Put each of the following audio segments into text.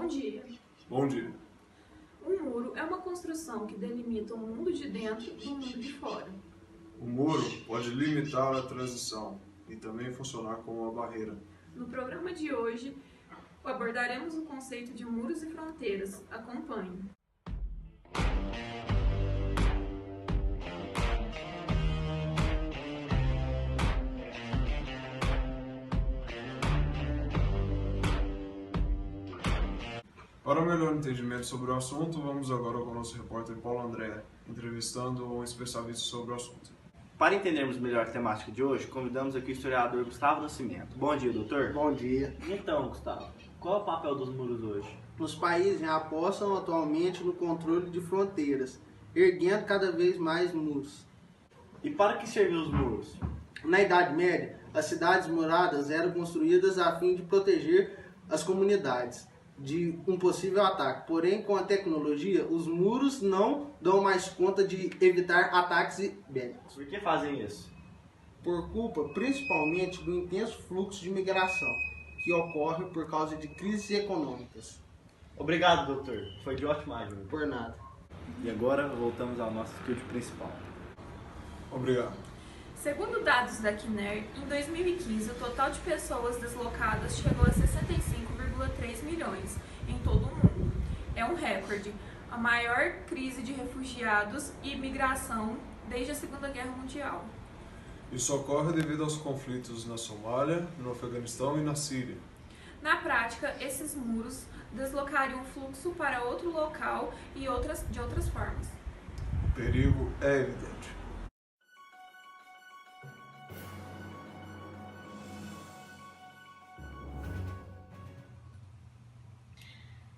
Bom dia. Bom dia. Um muro é uma construção que delimita o mundo de dentro do mundo de fora. O muro pode limitar a transição e também funcionar como uma barreira. No programa de hoje, abordaremos o conceito de muros e fronteiras. Acompanhe. Para o melhor entendimento sobre o assunto, vamos agora com o nosso repórter Paulo André, entrevistando um especialista sobre o assunto. Para entendermos melhor a temática de hoje, convidamos aqui o historiador Gustavo Nascimento. Bom dia, doutor. Bom dia. Então, Gustavo, qual é o papel dos muros hoje? Os países já apostam atualmente no controle de fronteiras, erguendo cada vez mais muros. E para que serviam os muros? Na Idade Média, as cidades muradas eram construídas a fim de proteger as comunidades de um possível ataque. Porém, com a tecnologia, os muros não dão mais conta de evitar ataques bélicos. Por que fazem isso? Por culpa, principalmente, do intenso fluxo de migração, que ocorre por causa de crises econômicas. Obrigado, doutor. Foi de ótima ajuda. Por nada. E agora voltamos ao nosso estúdio principal. Obrigado. Segundo dados da CNER, em 2015 o total de pessoas deslocadas chegou a 65,3 milhões em todo o mundo. É um recorde, a maior crise de refugiados e imigração desde a Segunda Guerra Mundial. Isso ocorre devido aos conflitos na Somália, no Afeganistão e na Síria. Na prática, esses muros deslocariam o fluxo para outro local e de outras formas. O perigo é evidente.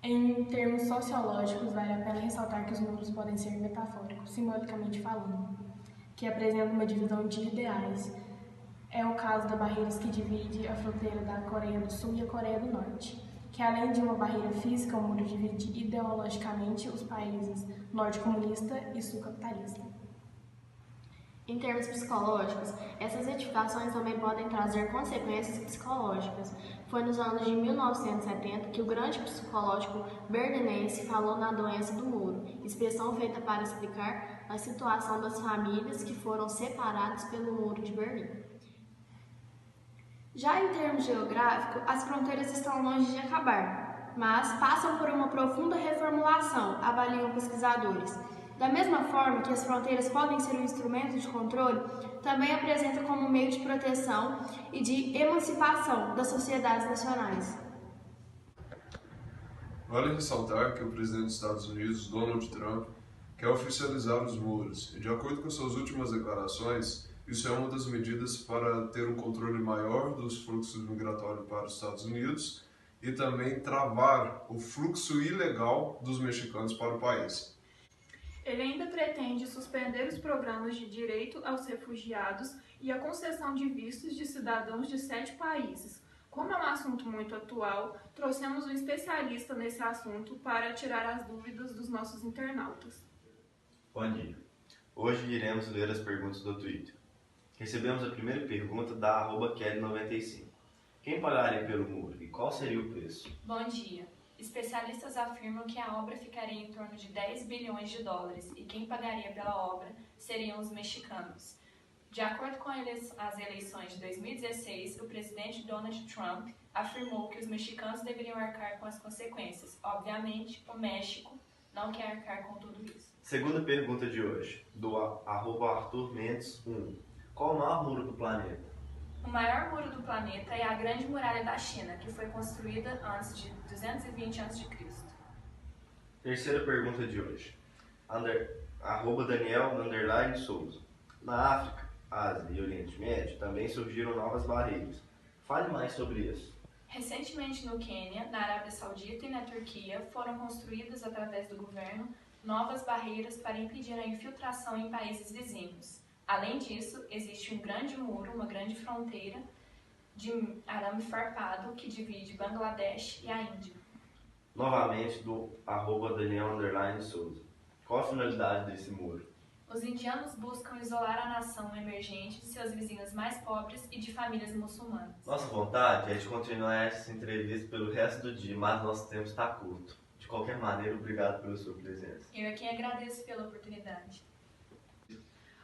Em termos sociológicos, vale a pena ressaltar que os muros podem ser metafóricos, simbolicamente falando, que apresentam uma divisão de ideais. É o caso da barreira que divide a fronteira da Coreia do Sul e a Coreia do Norte, que além de uma barreira física, o muro divide ideologicamente os países norte comunista e sul capitalista. Em termos psicológicos, essas edificações também podem trazer consequências psicológicas. Foi nos anos de 1970 que o grande psicólogo berlinense falou na doença do muro, expressão feita para explicar a situação das famílias que foram separadas pelo Muro de Berlim. Já em termos geográficos, as fronteiras estão longe de acabar, mas passam por uma profunda reformulação, avaliam pesquisadores. Da mesma forma que as fronteiras podem ser um instrumento de controle, também apresentam como meio de proteção e de emancipação das sociedades nacionais. Vale ressaltar que o presidente dos Estados Unidos, Donald Trump, quer oficializar os muros, e de acordo com suas últimas declarações, isso é uma das medidas para ter um controle maior dos fluxos migratórios para os Estados Unidos e também travar o fluxo ilegal dos mexicanos para o país. Ele ainda pretende suspender os programas de direito aos refugiados e a concessão de vistos de cidadãos de 7 países. Como é um assunto muito atual, trouxemos um especialista nesse assunto para tirar as dúvidas dos nossos internautas. Bom dia. Hoje iremos ler as perguntas do Twitter. Recebemos a primeira pergunta da @Kelly95. Quem pagaria pelo muro e qual seria o preço? Bom dia. Especialistas afirmam que a obra ficaria em torno de 10 bilhões de dólares e quem pagaria pela obra seriam os mexicanos. De acordo com as eleições de 2016, o presidente Donald Trump afirmou que os mexicanos deveriam arcar com as consequências. Obviamente, o México não quer arcar com tudo isso. Segunda pergunta de hoje, do @ArthurMendes1. Qual o maior muro do planeta? O maior muro do planeta é a Grande Muralha da China, que foi construída antes de 220 a.C. Terceira pergunta de hoje, @Daniel_Souza. Na África, Ásia e Oriente Médio também surgiram novas barreiras. Fale mais sobre isso. Recentemente no Quênia, na Arábia Saudita e na Turquia foram construídas através do governo novas barreiras para impedir a infiltração em países vizinhos. Além disso, existe um grande muro, uma grande fronteira de arame farpado que divide Bangladesh e a Índia. Novamente do @Daniel_Souza. Qual a finalidade desse muro? Os indianos buscam isolar a nação emergente de seus vizinhos mais pobres e de famílias muçulmanas. Nossa vontade é de continuar essa entrevista pelo resto do dia, mas nosso tempo está curto. De qualquer maneira, obrigado pela sua presença. Eu é quem agradeço pela oportunidade.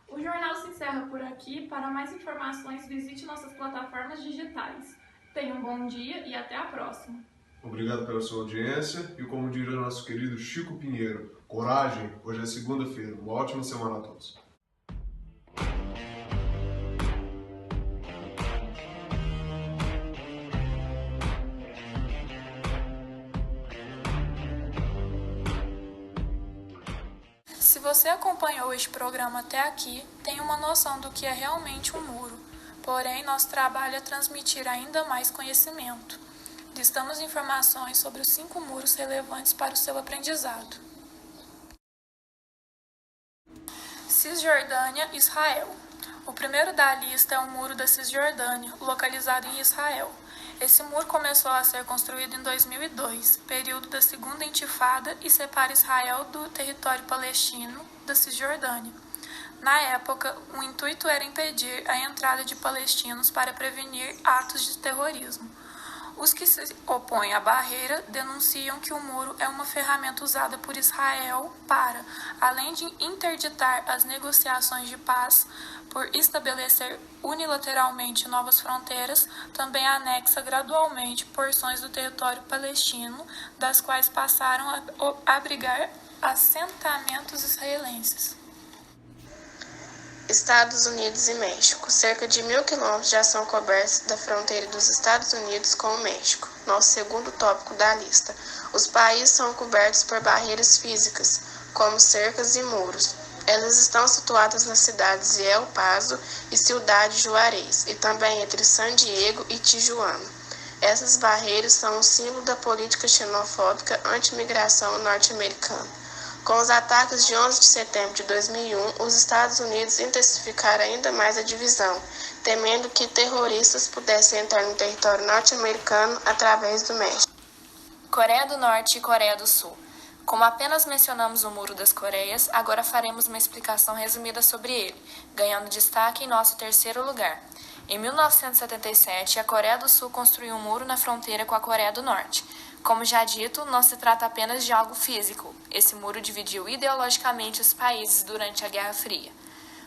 O jornal se encerra por aqui. Para mais informações, visite nossas plataformas digitais. Tenha um bom dia e até a próxima. Obrigado pela sua audiência e, como diria nosso querido Chico Pinheiro, coragem, hoje é segunda-feira. Uma ótima semana a todos. Se você acompanhou este programa até aqui, tem uma noção do que é realmente um muro. Porém, nosso trabalho é transmitir ainda mais conhecimento. Listamos informações sobre os 5 muros relevantes para o seu aprendizado. Cisjordânia, Israel. O primeiro da lista é o Muro da Cisjordânia, localizado em Israel. Esse muro começou a ser construído em 2002, período da Segunda Intifada, e separa Israel do território palestino da Cisjordânia. Na época, o intuito era impedir a entrada de palestinos para prevenir atos de terrorismo. Os que se opõem à barreira denunciam que o muro é uma ferramenta usada por Israel para, além de interditar as negociações de paz por estabelecer unilateralmente novas fronteiras, também anexa gradualmente porções do território palestino, das quais passaram a abrigar assentamentos israelenses. Estados Unidos e México. Cerca de 1.000 quilômetros já são cobertos da fronteira dos Estados Unidos com o México. Nosso segundo tópico da lista. Os países são cobertos por barreiras físicas, como cercas e muros. Elas estão situadas nas cidades de El Paso e Ciudad Juárez, e também entre San Diego e Tijuana. Essas barreiras são um símbolo da política xenofóbica anti-imigração norte-americana. Com os ataques de 11 de setembro de 2001, os Estados Unidos intensificaram ainda mais a divisão, temendo que terroristas pudessem entrar no território norte-americano através do México. Coreia do Norte e Coreia do Sul. Como apenas mencionamos o Muro das Coreias, agora faremos uma explicação resumida sobre ele, ganhando destaque em nosso terceiro lugar. Em 1977, a Coreia do Sul construiu um muro na fronteira com a Coreia do Norte. Como já dito, não se trata apenas de algo físico. Esse muro dividiu ideologicamente os países durante a Guerra Fria.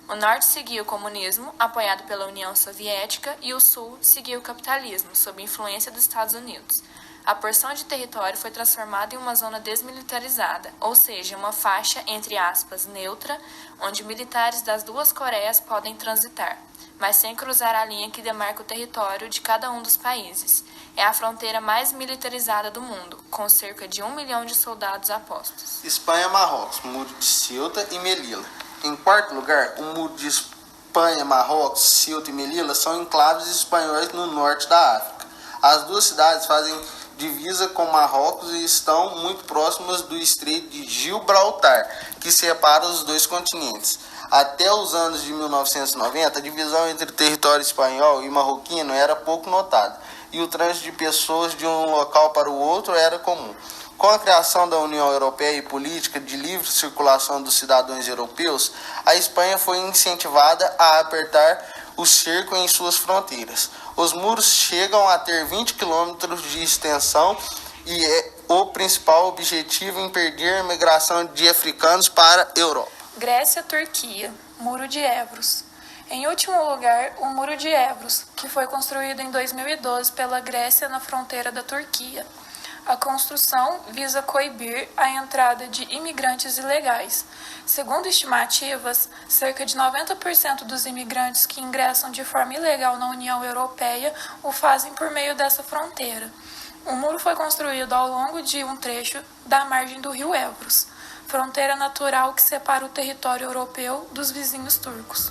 O Norte seguia o comunismo, apoiado pela União Soviética, e o Sul seguia o capitalismo, sob influência dos Estados Unidos. A porção de território foi transformada em uma zona desmilitarizada, ou seja, uma faixa, entre aspas, neutra, onde militares das duas Coreias podem transitar, mas sem cruzar a linha que demarca o território de cada um dos países. É a fronteira mais militarizada do mundo, com cerca de 1 milhão de soldados apostos. Espanha-Marrocos, Muro de Ceuta e Melilla. Em quarto lugar, o Muro de Espanha, Marrocos, Ceuta e Melilla são enclaves espanhóis no norte da África. As duas cidades fazem divisa com Marrocos e estão muito próximas do Estreito de Gibraltar, que separa os dois continentes. Até os anos de 1990, a divisão entre o território espanhol e marroquino era pouco notada, e o trânsito de pessoas de um local para o outro era comum. Com a criação da União Europeia e política de livre circulação dos cidadãos europeus, a Espanha foi incentivada a apertar o cerco em suas fronteiras. Os muros chegam a ter 20 quilômetros de extensão e é o principal objetivo impedir a migração de africanos para a Europa. Grécia-Turquia, Muro de Evros. Em último lugar, o Muro de Evros, que foi construído em 2012 pela Grécia na fronteira da Turquia. A construção visa coibir a entrada de imigrantes ilegais. Segundo estimativas, cerca de 90% dos imigrantes que ingressam de forma ilegal na União Europeia o fazem por meio dessa fronteira. O muro foi construído ao longo de um trecho da margem do rio Evros, fronteira natural que separa o território europeu dos vizinhos turcos.